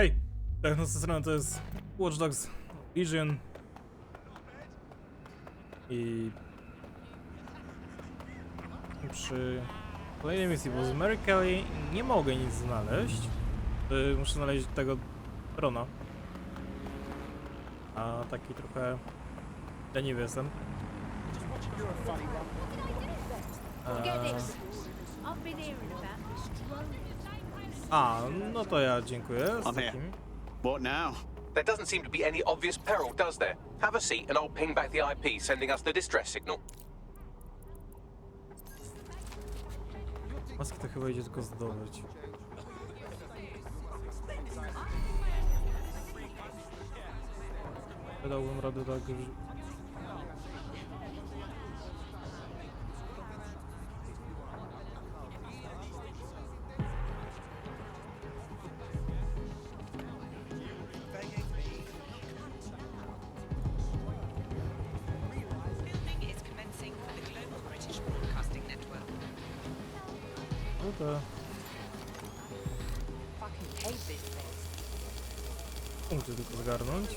Hej, TEHNO z tej strony to jest Watch Dogs Vision i przy kolejnej misji, bo z Mary Kelly nie mogę nic znaleźć. Muszę znaleźć tego Rona, a taki trochę leniwy jestem. A, no to ja dziękuję z takim. What now? There doesn't seem to be any obvious peril, does there? Have a seat and I'll ping back the IP, sending us the distress signal. Maski to chyba idzie tylko zdobyć. Wydałbym radę tak, że... No to... Punkty tylko zgarnąć.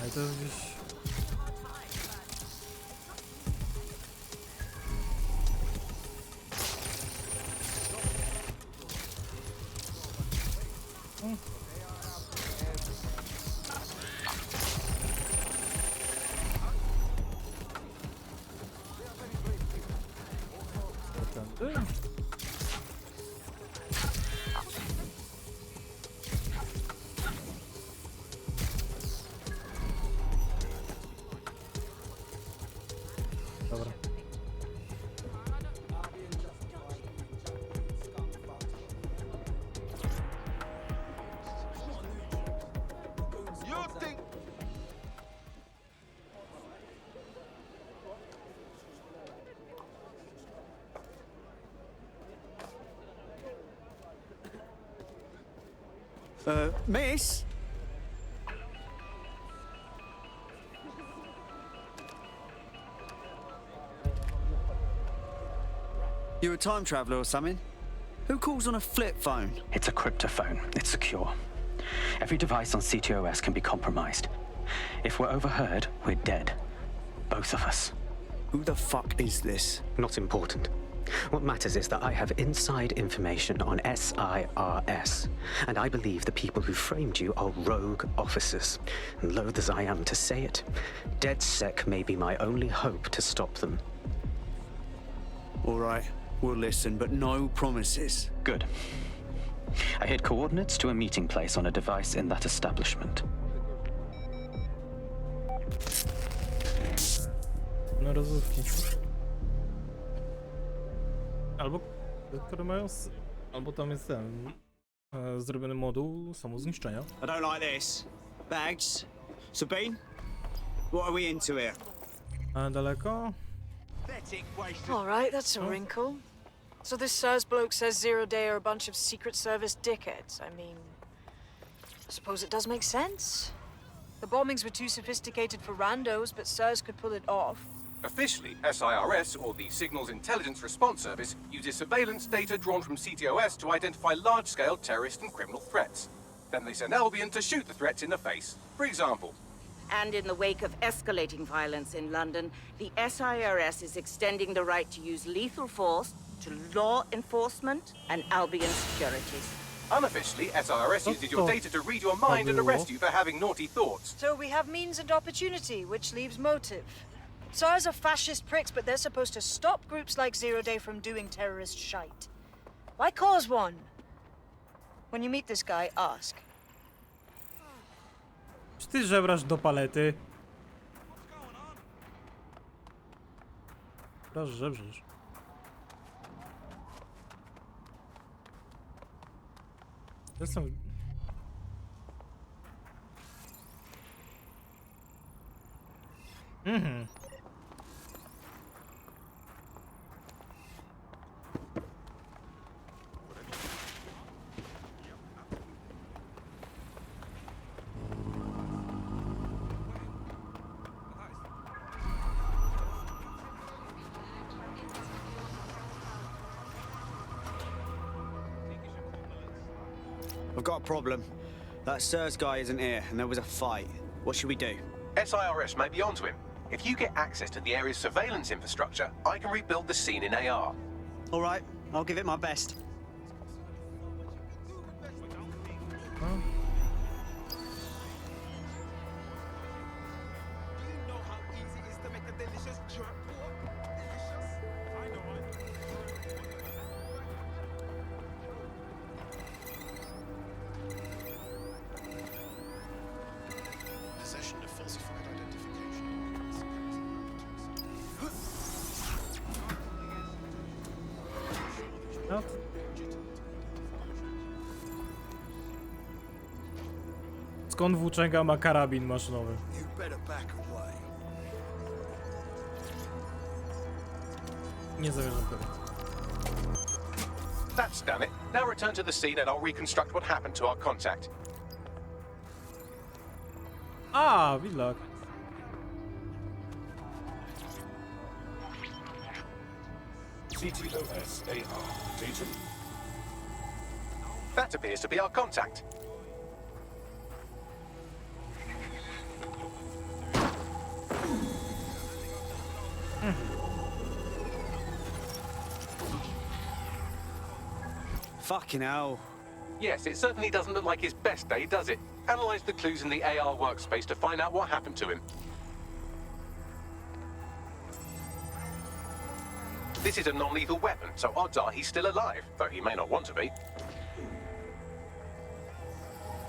Ale to jest gdzieś... Tędy? Dobra. Miss? You a time traveller or something? Who calls on a flip phone? It's a cryptophone. It's secure. Every device on CTOS can be compromised. If we're overheard, we're dead. Both of us. Who the fuck is this? Not important. What matters is that I have inside information on SIRS, and I believe the people who framed you are rogue officers. And loath as I am to say it, DedSec may be my only hope to stop them. All right, we'll listen, but no promises. Good. I hid coordinates to a meeting place on a device in that establishment. No rozrywki. Albo które mają... Albo tam jest ten... zrobiony moduł samozniszczenia. I don't like this. Bags? Sabine? What are we into here? A daleko? All right, that's a wrinkle. So this SIRS bloke says Zero Day are a bunch of Secret Service dickheads. I mean, I suppose it does make sense. The bombings were too sophisticated for randos, but SIRS could pull it off. Officially, SIRS, or the Signals Intelligence Response Service, uses surveillance data drawn from CTOS to identify large-scale terrorist and criminal threats. Then they send Albion to shoot the threats in the face. For example, And in the wake of escalating violence in London, the SIRS is extending the right to use lethal force to law enforcement and Albion securities. unofficially, SIRS uses your data to read your mind and arrest you for having naughty thoughts. So we have means and opportunity, which leaves motive. SIRS are fascist pricks, but they're supposed to stop groups like Zero Day from doing terrorist shite. Why cause one? When you meet this guy, ask. Czy ty żebrasz do palety? Raz żebrzesz. Jestem... Mhm. I've got a problem. That SIRS guy isn't here, and there was a fight. What should we do? SIRS may be onto him. If you get access to the area's surveillance infrastructure, I can rebuild the scene in AR. All right, I'll give it my best. No. Possession of falsified identification. No. Skąd włóczęga ma karabin maszynowy? You better back away. Nie zamierzam tego. That's done it. Now return to the scene and I'll reconstruct what happened to our contact. A, widlak. CTOS AR data. That appears to be our contact. Fucking hell. Yes, it certainly doesn't look like his best day, does it? Analyze the clues in the AR workspace to find out what happened to him. This is a non-lethal weapon, so odds are he's still alive, though he may not want to be.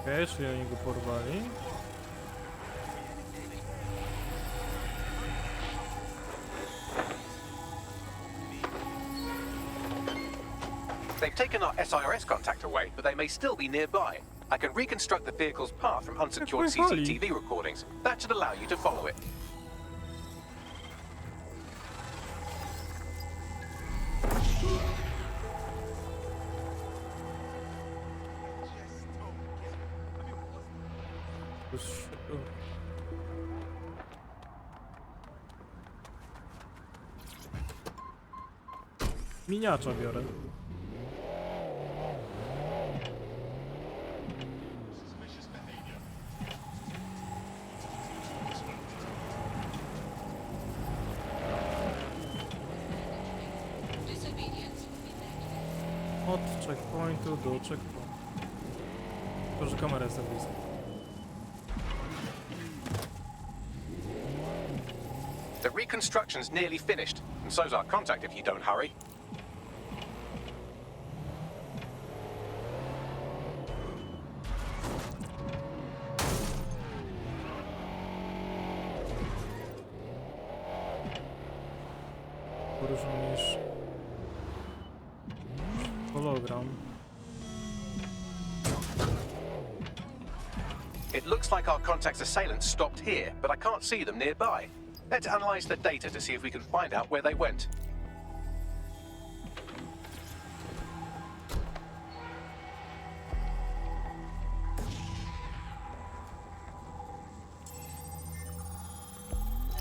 Okej, czyli oni go porwali. They've taken our SIRS contact away, but they may still be nearby. I can reconstruct the vehicle's path from unsecured Jak pojechali. CCTV recordings. That should allow you to follow it. Już... Miniacza biorę. Od checkpointu do checkpointu. Tylko, że kamera jest za blisko. The reconstruction's nearly finished, and so's our contact if you don't hurry. Poruszam niż hologram. It looks like our contact's assailants stopped here, but I can't see them nearby. Let's analyze the data to see if we can find out where they went.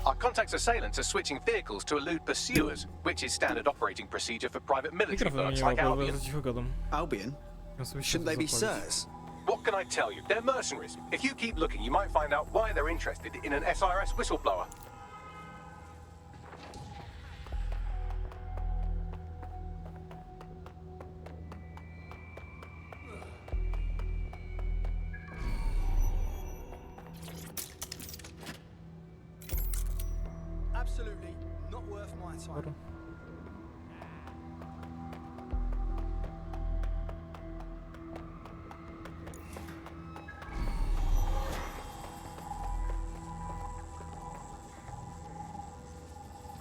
Our contact's assailants are switching vehicles to elude pursuers, which is standard operating procedure for private military Mikrofon firms nie ma, like bo Albion. za cicho gadam. Albion? Ja sobie Shouldn't they be siedzę zapalić. SIRS? What can I tell you? They're mercenaries. If you keep looking, you might find out why they're interested in an SIRS whistleblower. Absolutely not worth my time. Dobra.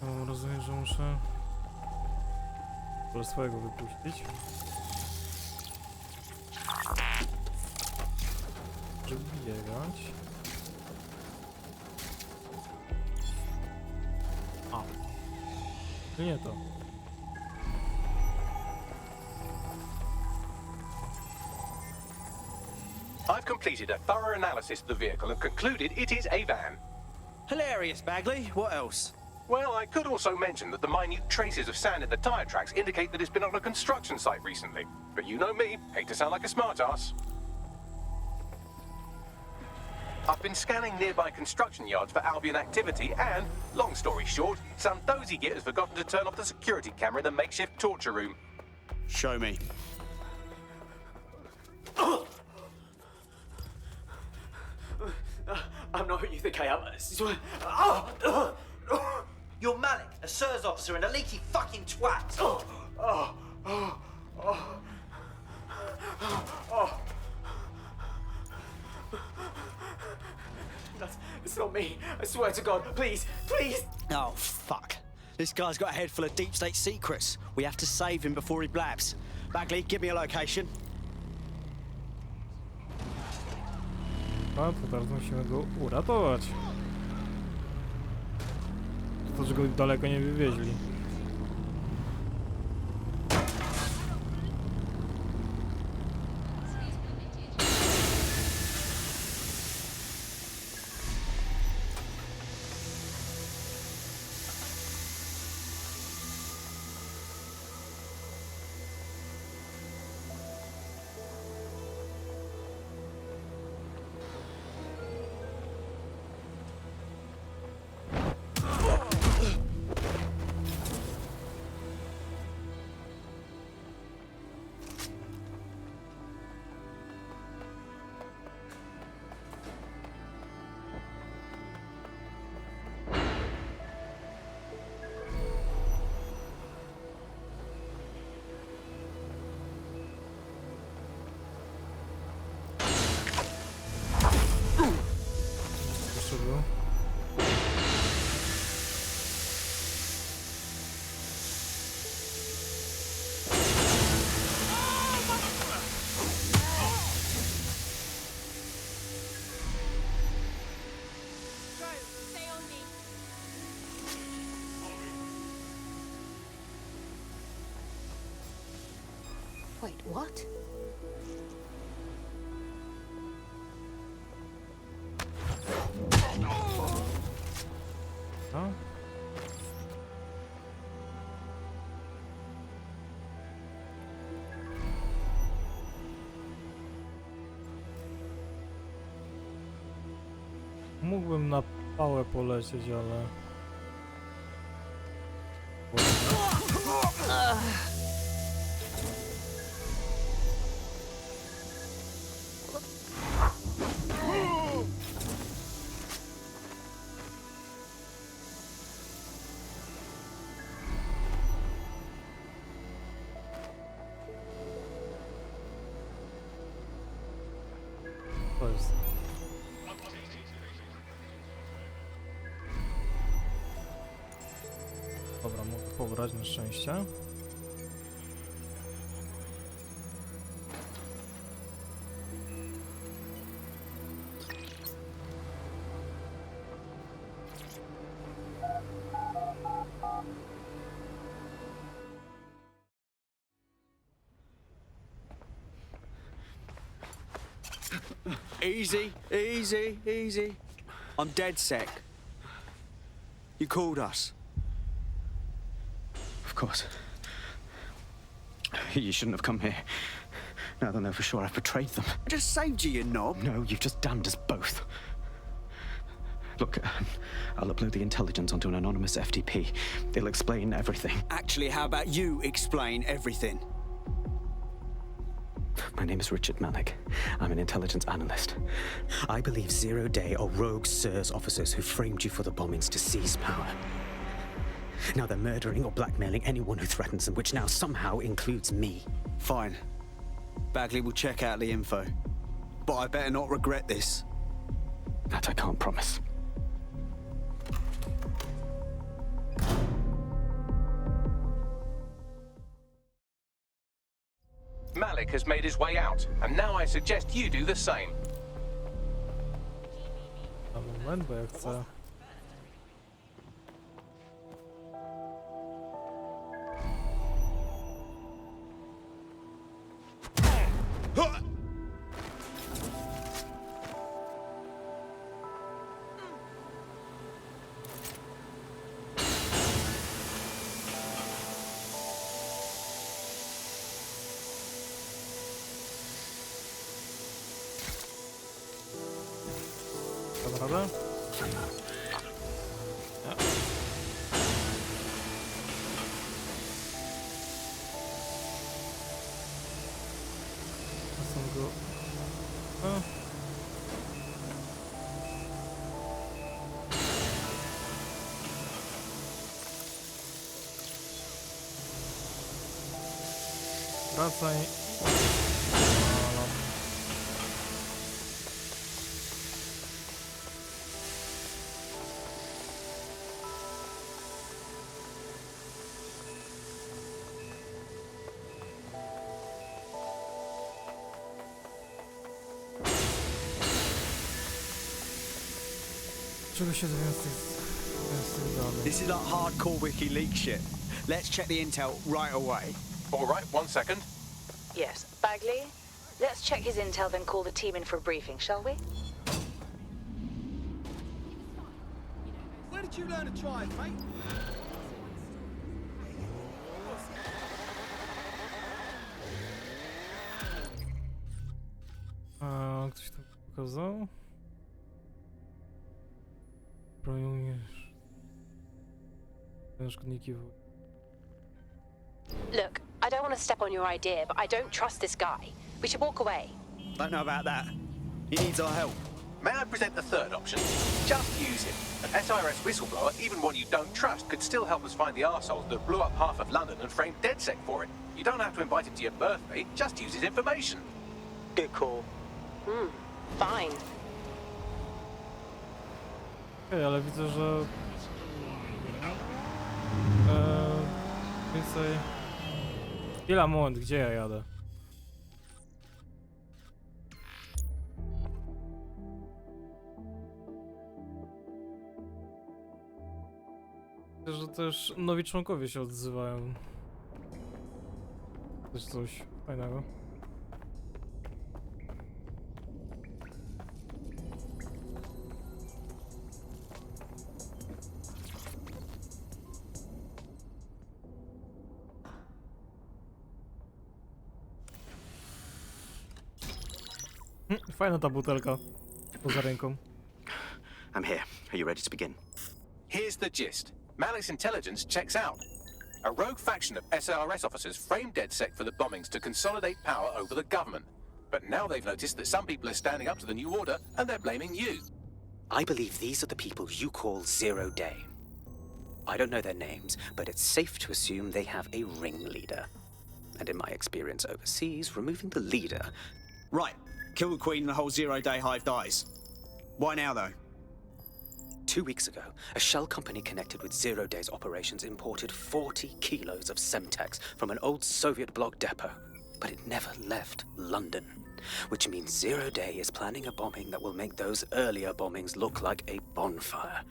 No, rozumiem, że muszę swojego wypuścić. Żeby biegać. Czy nie to? I've completed a thorough analysis of the vehicle and concluded it is a van. Hilarious, Bagley. What else? Well, I could also mention that the minute traces of sand in the tyre tracks indicate that it's been on a construction site recently. But you know me, hate to sound like a smartass. I've been scanning nearby construction yards for Albion activity and, long story short, some dozy git has forgotten to turn off the security camera in the makeshift torture room. Show me. I'm not who you think I am. You're Malik, a SIRS officer and a leaky fucking twat. It's not me. I swear to God. Please, please. Oh, fuck. This guy's got a head full of deep state secrets. We have to save him before he blabs. Bagley, give me a location. A to teraz musimy go uratować. To, że go daleko nie wywieźli. Jeszcze był. Wait, what? No. Mógłbym na pałę polecieć, ale... To jest... Dobra, mogę pobrać na szczęście. Easy, easy, easy. I'm dead sec. You called us. Of course. You shouldn't have come here. Now they'll know for sure I've betrayed them. I just saved you, you knob. No, you've just damned us both. Look, I'll upload the intelligence onto an anonymous FTP. It'll explain everything. Actually, how about you explain everything? My name is Richard Malik. I'm an intelligence analyst. I believe Zero Day are rogue SIRS officers who framed you for the bombings to seize power. Now they're murdering or blackmailing anyone who threatens them, which now somehow includes me. Fine. Bagley will check out the info. But I better not regret this. That I can't promise. Malik has made his way out, and now I suggest you do the same. Na moment, bo ja chcę... radę? Nie. Są go... A. Wracaj. Halo. Czego się dowiemy z tych danych? This is like hardcore WikiLeaks shit. Let's check the intel right away. All right, 1 second. Yes. Bagley, let's check his intel, then call the team in for a briefing, shall we? Where did you learn to drive, mate? A ktoś to pokazał? Bronią szkodniki wody. Look, I don't want to step on your idea, but I don't trust this guy. We should walk away. Don't know about that. He needs our help. May I present the third option? Just use him. An SIRS whistleblower, even one you don't trust, could still help us find the arseholes that blew up half of London and framed DedSec for it. You don't have to invite him to your birthday, just use his information. Good call. Fine. Okej, ale widzę, że... Więcej... Chwila, moment, gdzie ja jadę? Myślę, że też nowi członkowie się odzywają. Też coś fajnego. Fajna ta butelka poza ręką. I'm here. Are you ready to begin? Here's the gist. Malik's intelligence checks out. A rogue faction of SIRS officers framed DedSec for the bombings to consolidate power over the government. But now they've noticed that some people are standing up to the new order and they're blaming you. I believe these are the people you call Zero Day. I don't know their names, but it's safe to assume they have a ringleader. And in my experience overseas, removing the leader... Right. Kill the Queen and the whole zero-day hive dies. Why now, though? 2 weeks ago, a shell company connected with Zero Day's operations imported 40 kilos of Semtex from an old Soviet bloc depot. But it never left London. Which means Zero Day is planning a bombing that will make those earlier bombings look like a bonfire.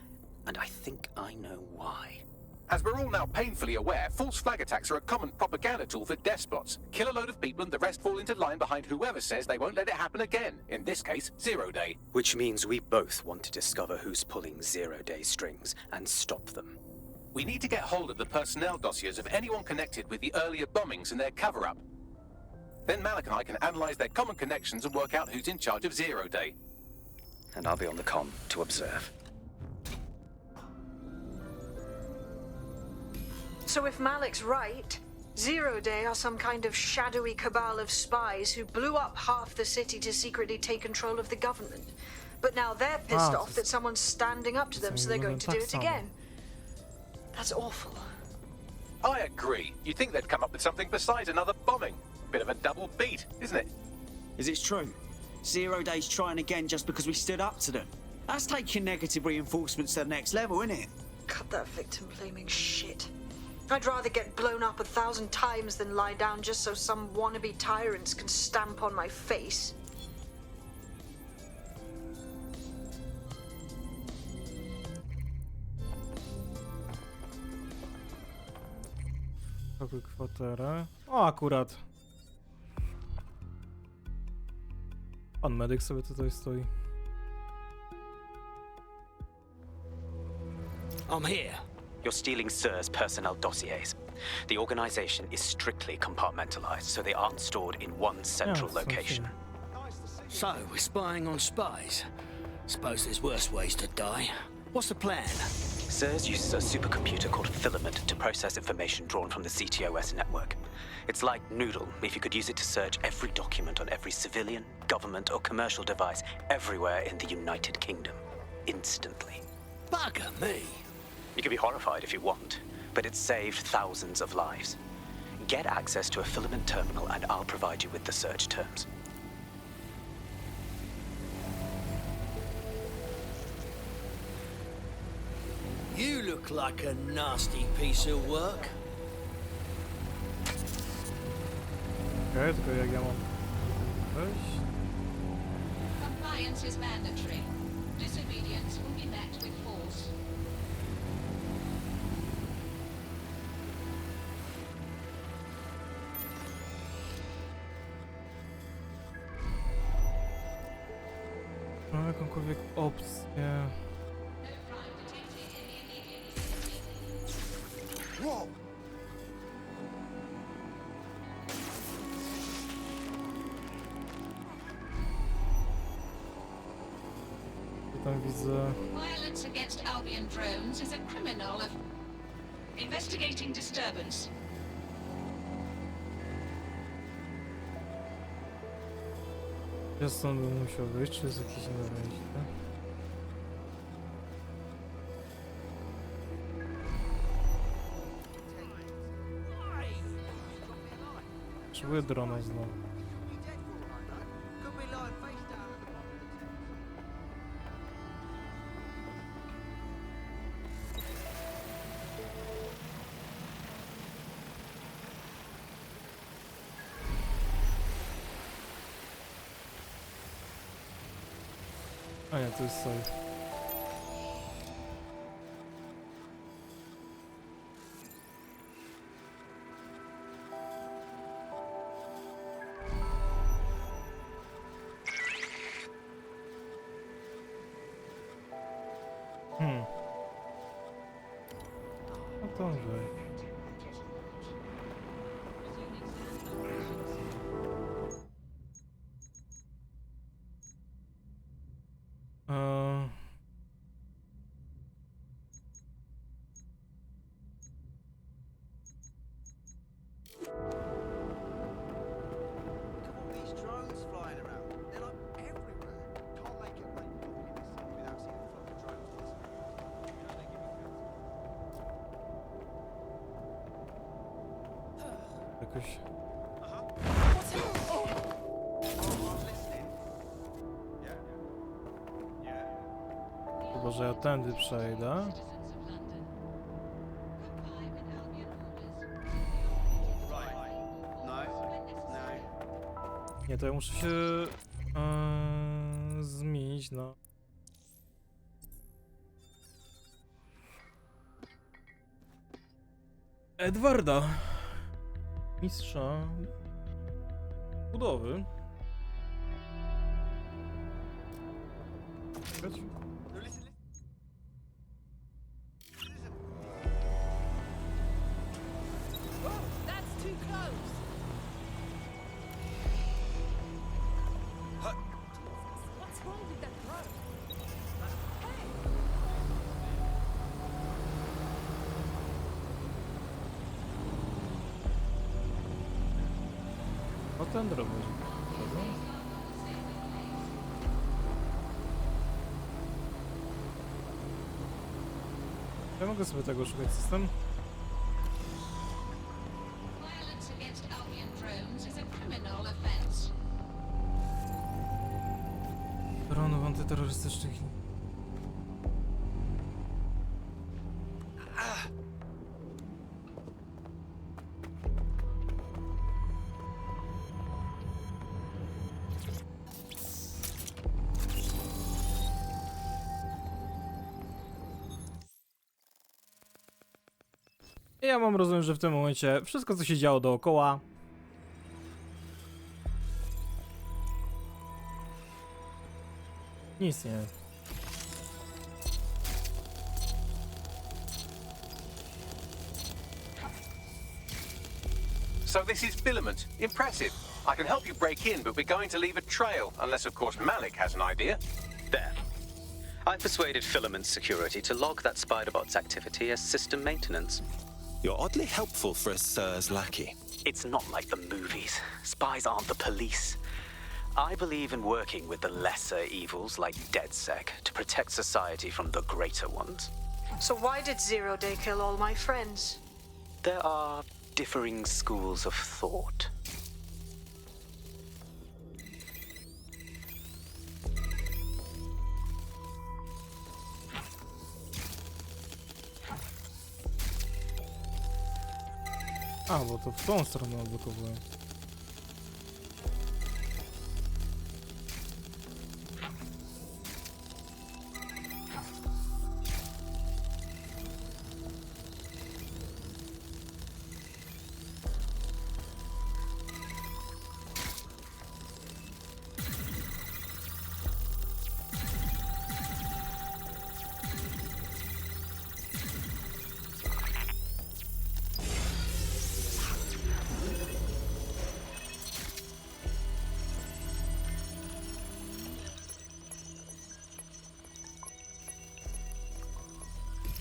And I think I know why. As we're all now painfully aware, false flag attacks are a common propaganda tool for despots. Kill a load of people and the rest fall into line behind whoever says they won't let it happen again. In this case, Zero Day. Which means we both want to discover who's pulling Zero Day strings and stop them. We need to get hold of the personnel dossiers of anyone connected with the earlier bombings and their cover-up. Then Malik and I can analyze their common connections and work out who's in charge of Zero Day. And I'll be on the comm to observe. So if Malik's right, Zero Day are some kind of shadowy cabal of spies who blew up half the city to secretly take control of the government. But now they're pissed off that someone's standing up to them, so they're going to do it again. That's awful. I agree. You'd think they'd come up with something besides another bombing. Bit of a double beat, isn't it? Is it true? Zero Day's trying again just because we stood up to them. That's taking negative reinforcements to the next level, isn't it? Cut that victim-blaming shit. I'd rather get blown up 1,000 times than lie down just so some wannabe tyrants can stamp on my face. Pokój, kwaterę. O, akurat. Pan medyk sobie tutaj stoi. I'm here. You're stealing SIR's personnel dossiers. The organization is strictly compartmentalized, so they aren't stored in one central location. So, we're spying on spies. Suppose there's worse ways to die. What's the plan? SIRS uses a supercomputer called Filament to process information drawn from the CTOS network. It's like Noodle if you could use it to search every document on every civilian, government, or commercial device everywhere in the United Kingdom. Instantly. Bugger me. You can be horrified if you want, but it's saved thousands of lives. Get access to a Filament terminal and I'll provide you with the search terms. You look like a nasty piece of work. Okej, tylko jak ja mam wejść? Compliance is mandatory. Disobedience will be met with force. Mam jakąkolwiek opcję. Whoa! Tam widzę. Violence against Albion drones is a criminal of investigating disturbance. Ja stąd bym musiał wyjść, czy jest jakieś inne wejście? Potrzebuję drona znowu. A nie, to jest safe. No to może. Jakoś... Chyba, że ja tędy przejdę. Nie, to ja muszę się zmienić na... Edwarda, mistrza budowy. Czekać. O ten drobny. Ja mogę sobie tego szukać system. Violence against Albion drones is a criminal offense. Dronów antyterrorystycznych. Ja mam rozumiem, że w tym momencie wszystko, co się działo dookoła, nic nie. So this is Filament. Impressive. I can help you break in, but we're going to leave a trail, unless of course Malik has an idea. There. I persuaded Filament Security to log that Spider-Bot's activity as system maintenance. You're oddly helpful for a Sir's lackey. It's not like the movies. Spies aren't the police. I believe in working with the lesser evils like DedSec to protect society from the greater ones. So why did Zero Day kill all my friends? There are differing schools of thought. A, bo to w tą stronę odblokowuję.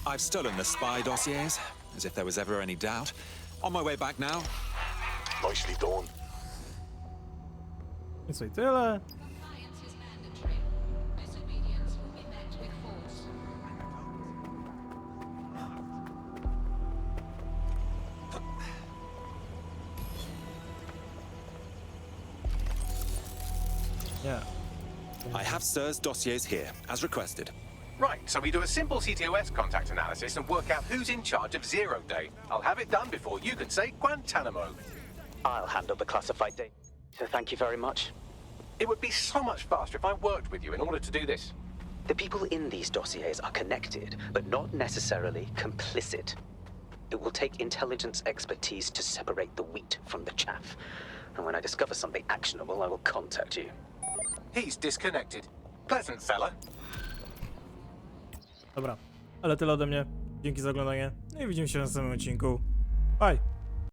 I've stolen the spy dossiers, as if there was ever any doubt. On my way back now. Nicely done. I co, i tyle. Compliance is mandatory. Disobedience will be met with force. Nie. I have Sir's dossiers here, as requested. Right, so we do a simple CTOS contact analysis and work out who's in charge of Zero Day. I'll have it done before you can say Guantanamo. I'll handle the classified data. So thank you very much. It would be so much faster if I worked with you in order to do this. The people in these dossiers are connected, but not necessarily complicit. It will take intelligence expertise to separate the wheat from the chaff. And when I discover something actionable, I will contact you. He's disconnected. Pleasant fella. Dobra, ale tyle ode mnie. Dzięki za oglądanie. No i widzimy się w następnym odcinku. Bye!